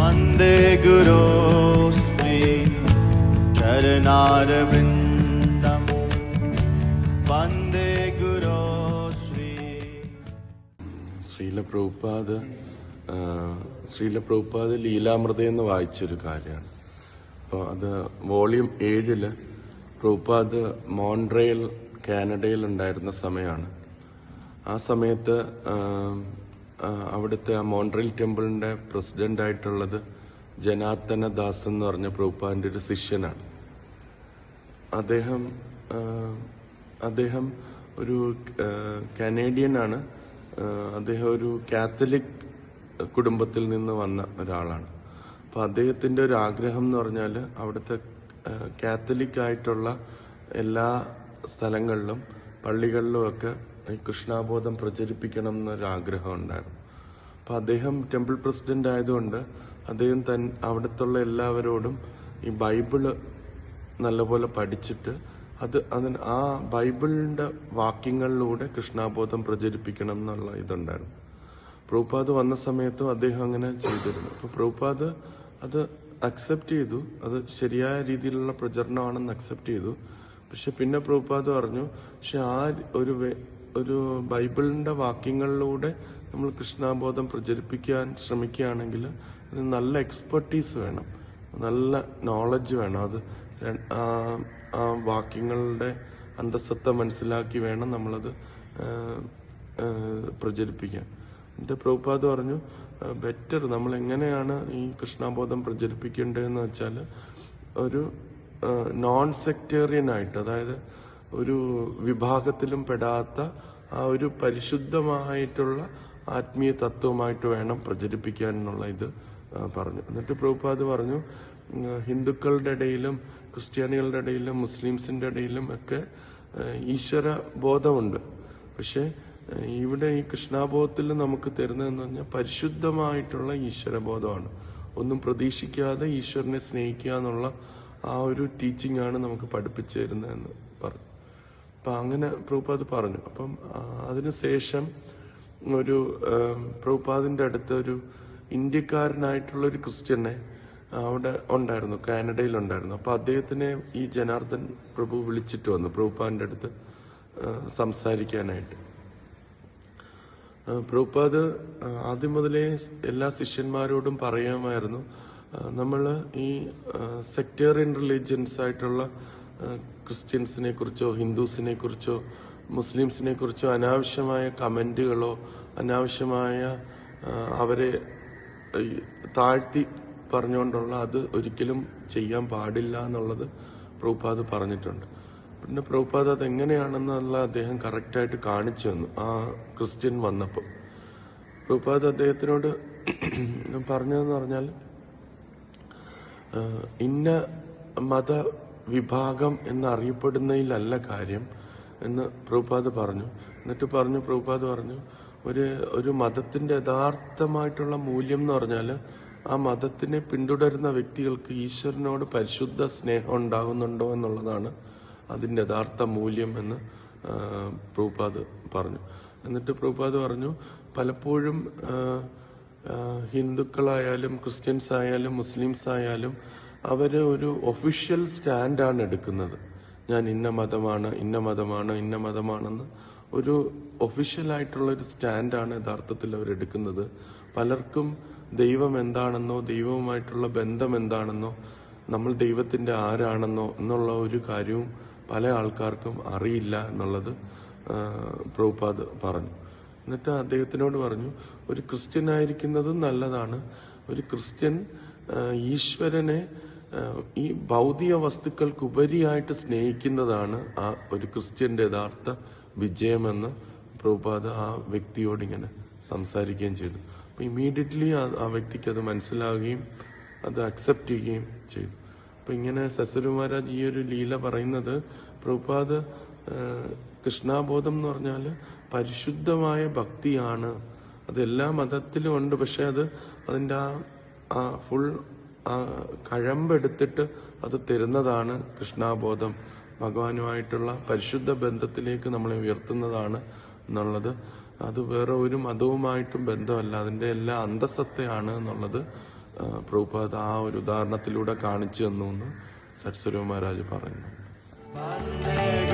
വന്ദേ ഗുരോ ശ്രീ ചരണാരവിന്ദം വന്ദേ ഗുരോ ശ്രീ. ശ്രീല പ്രഭുപാദ് ലീലാമൃത എന്ന് വായിച്ചൊരു കാര്യമാണ്. അപ്പോൾ അത് വോളിയം 7 പ്രഭുപാദ് മോൺട്രയിൽ കാനഡയിൽ ഉണ്ടായിരുന്ന സമയമാണ്. ആ സമയത്ത് അവിടുത്തെ ആ മോൺട്രയിൽ ടെമ്പിളിന്റെ പ്രസിഡന്റ് ആയിട്ടുള്ളത് ജനാർദ്ദന ദാസ് എന്ന് പറഞ്ഞ പ്രഭുപാദിന്റെ ഒരു ശിഷ്യനാണ്. അദ്ദേഹം ഒരു കനേഡിയനാണ്. അദ്ദേഹം ഒരു കാത്തലിക് കുടുംബത്തിൽ നിന്ന് വന്ന ഒരാളാണ്. അപ്പോൾ അദ്ദേഹത്തിന്റെ ഒരു ആഗ്രഹം എന്ന് പറഞ്ഞാൽ അവിടുത്തെ കാത്തലിക് ആയിട്ടുള്ള എല്ലാ സ്ഥലങ്ങളിലും പള്ളികളിലുമൊക്കെ ഈ കൃഷ്ണാബോധം പ്രചരിപ്പിക്കണം എന്നൊരാഗ്രഹം ഉണ്ടായിരുന്നു. അപ്പം അദ്ദേഹം ടെമ്പിൾ പ്രസിഡന്റ് ആയതുകൊണ്ട് അദ്ദേഹം അവിടുത്തുള്ള എല്ലാവരോടും ഈ ബൈബിള് നല്ലപോലെ പഠിച്ചിട്ട് ആ ബൈബിളിന്റെ വാക്യങ്ങളിലൂടെ കൃഷ്ണാബോധം പ്രചരിപ്പിക്കണം എന്നുള്ള ഇതുണ്ടായിരുന്നു. പ്രഭുപാദ് വന്ന സമയത്തും അദ്ദേഹം അങ്ങനെ ചെയ്തിരുന്നു. അപ്പൊ പ്രഭുപാദ് അത് അക്സെപ്റ്റ് ചെയ്തു. അത് ശരിയായ രീതിയിലുള്ള പ്രചരണമാണെന്ന് അക്സെപ്റ്റ് ചെയ്തു. പക്ഷെ പിന്നെ പ്രഭുപാദ് പറഞ്ഞു, പക്ഷെ ആ ഒരു ബൈബിളിന്റെ വാക്യങ്ങളിലൂടെ നമ്മൾ കൃഷ്ണാബോധം പ്രചരിപ്പിക്കാൻ ശ്രമിക്കുകയാണെങ്കിൽ അത് നല്ല എക്സ്പെർട്ടീസ് വേണം, നല്ല നോളജ് വേണം. അത് ആ വാക്യങ്ങളുടെ അന്തസത്ത മനസ്സിലാക്കി വേണം നമ്മളത് പ്രചരിപ്പിക്കാൻ. എന്നിട്ട് പ്രഭുപാദ് പറഞ്ഞു, ബെറ്റർ നമ്മൾ എങ്ങനെയാണ് ഈ കൃഷ്ണാബോധം പ്രചരിപ്പിക്കേണ്ടതെന്ന് വെച്ചാൽ ഒരു നോൺ സെക്ടേറിയൻ ആയിട്ട്, അതായത് ഒരു വിഭാഗത്തിലും പെടാത്ത ആ ഒരു പരിശുദ്ധമായിട്ടുള്ള ആത്മീയ തത്വമായിട്ട് വേണം പ്രചരിപ്പിക്കാൻ എന്നുള്ള ഇത് പറഞ്ഞു. എന്നിട്ട് പ്രഭുപാദ് പറഞ്ഞു, ഹിന്ദുക്കളുടെ ഇടയിലും ക്രിസ്ത്യാനികളുടെ ഇടയിലും മുസ്ലിംസിന്റെ ഇടയിലും ഒക്കെ ഈശ്വര ബോധമുണ്ട്. പക്ഷെ ഇവിടെ ഈ കൃഷ്ണാബോധത്തിൽ നമുക്ക് തരുന്നതെന്ന് പറഞ്ഞാൽ പരിശുദ്ധമായിട്ടുള്ള ഈശ്വരബോധമാണ്. ഒന്നും പ്രതീക്ഷിക്കാതെ ഈശ്വരനെ സ്നേഹിക്കുക എന്നുള്ള ആ ഒരു ടീച്ചിങ് ആണ് നമുക്ക് പഠിപ്പിച്ചു തരുന്നതെന്ന് പറഞ്ഞു. അപ്പൊ അങ്ങനെ പ്രഭുപാദ് പറഞ്ഞു. അപ്പം അതിനുശേഷം ഒരു പ്രഭുപാദിന്റെ അടുത്ത് ഒരു ഇന്ത്യക്കാരനായിട്ടുള്ള ഒരു ക്രിസ്ത്യനെ അവിടെ ഉണ്ടായിരുന്നു, കാനഡയിൽ ഉണ്ടായിരുന്നു. അപ്പൊ അദ്ദേഹത്തിനെ ഈ ജനാർദ്ദൻ പ്രഭു വിളിച്ചിട്ട് വന്നു പ്രഭുപാദിന്റെ അടുത്ത് സംസാരിക്കാനായിട്ട്. പ്രഭുപാദ് ആദ്യം മുതലേ എല്ലാ ശിഷ്യന്മാരോടും പറയാമായിരുന്നു, നമ്മൾ ഈ സെക്ടേറിയൻ റിലീജിയൻസ് ആയിട്ടുള്ള ക്രിസ്ത്യൻസിനെ കുറിച്ചോ ഹിന്ദുസിനെ കുറിച്ചോ മുസ്ലിംസിനെ കുറിച്ചോ അനാവശ്യമായ കമന്റുകളോ അനാവശ്യമായ അവരെ താഴ്ത്തി പറഞ്ഞുകൊണ്ടുള്ള അത് ഒരിക്കലും ചെയ്യാൻ പാടില്ല എന്നുള്ളത് പ്രഭുപാദ് പറഞ്ഞിട്ടുണ്ട്. പിന്നെ പ്രഭുപാദ് അതെങ്ങനെയാണെന്നുള്ള അദ്ദേഹം കറക്റ്റായിട്ട് കാണിച്ചു തന്നു. ആ ക്രിസ്ത്യൻ വന്നപ്പോൾ പ്രഭുപാദ് അദ്ദേഹത്തിനോട് പറഞ്ഞതെന്ന് പറഞ്ഞാൽ, ഇന്ന മതവിഭാഗം എന്നറിയപ്പെടുന്നതിലല്ല കാര്യം എന്ന് പ്രഭുപാദ് പറഞ്ഞു. എന്നിട്ട് പ്രഭുപാദ് പറഞ്ഞു, ഒരു മതത്തിന്റെ യഥാർത്ഥമായിട്ടുള്ള മൂല്യം എന്ന് പറഞ്ഞാൽ ആ മതത്തിനെ പിന്തുടരുന്ന വ്യക്തികൾക്ക് ഈശ്വരനോട് പരിശുദ്ധ സ്നേഹം ഉണ്ടാകുന്നുണ്ടോ എന്നുള്ളതാണ് അതിന്റെ യഥാർത്ഥ മൂല്യം എന്ന് പ്രഭുപാദ് പറഞ്ഞു. എന്നിട്ട് പ്രഭുപാദ് പറഞ്ഞു, പലപ്പോഴും ഹിന്ദുക്കളായാലും ക്രിസ്ത്യൻസ് ആയാലും മുസ്ലിംസ് ആയാലും അവര് ഒരു ഒഫീഷ്യൽ സ്റ്റാൻഡാണ് എടുക്കുന്നത്. ഞാൻ ഇന്ന മതമാണെന്ന് ഒരു ഒഫീഷ്യലായിട്ടുള്ള ഒരു സ്റ്റാൻഡാണ് യഥാർത്ഥത്തിൽ അവരെടുക്കുന്നത്. പലർക്കും ദൈവം എന്താണെന്നോ ദൈവവുമായിട്ടുള്ള ബന്ധം എന്താണെന്നോ നമ്മൾ ദൈവത്തിന്റെ ആരാണെന്നോ എന്നുള്ള ഒരു കാര്യവും പല ആൾക്കാർക്കും അറിയില്ല എന്നുള്ളത് പ്രഭുപാദ് പറഞ്ഞു. എന്നിട്ട് അദ്ദേഹത്തിനോട് പറഞ്ഞു, ഒരു ക്രിസ്ത്യൻ ആയിരിക്കുന്നതും നല്ലതാണ്. ഒരു ക്രിസ്ത്യൻ ഈശ്വരനെ ഈ ഭൗതിക വസ്തുക്കൾക്ക് ഉപരിയായിട്ട് സ്നേഹിക്കുന്നതാണ് ആ ഒരു ക്രിസ്ത്യന്റെ യഥാർത്ഥ വിജയമെന്ന് പ്രഭുപാദ് ആ വ്യക്തിയോട് ഇങ്ങനെ സംസാരിക്കുകയും ചെയ്തു. അപ്പൊ ഇമ്മീഡിയറ്റ്ലി ആ വ്യക്തിക്ക് അത് മനസ്സിലാവുകയും അത് അക്സെപ്റ്റ് ചെയ്യുകയും ചെയ്തു. അപ്പൊ ഇങ്ങനെ സദ്ഗുരു മഹാരാജ് ഈ ഒരു ലീല പറയുന്നത്, പ്രഭുപാദ് കൃഷ്ണാബോധം എന്ന് പറഞ്ഞാൽ പരിശുദ്ധമായ ഭക്തിയാണ്. അത് എല്ലാ മതത്തിലും ഉണ്ട്. പക്ഷെ അതിന്റെ ആ ഫുൾ കഴമ്പെടുത്തിട്ട് അത് തരുന്നതാണ് കൃഷ്ണാബോധം. ഭഗവാനുമായിട്ടുള്ള പരിശുദ്ധ ബന്ധത്തിലേക്ക് നമ്മളെ ഉയർത്തുന്നതാണ് എന്നുള്ളത്. അത് വേറെ ഒരു മതവുമായിട്ടും ബന്ധമല്ല, അതിന്റെ എല്ലാ അന്തസത്തയാണ് എന്നുള്ളത് പ്രഭുപാദ് ആ ഒരു ഉദാഹരണത്തിലൂടെ കാണിച്ചു തന്നു എന്ന് സത്സ്വരൂപ മഹാരാജ് പറയുന്നു. Vande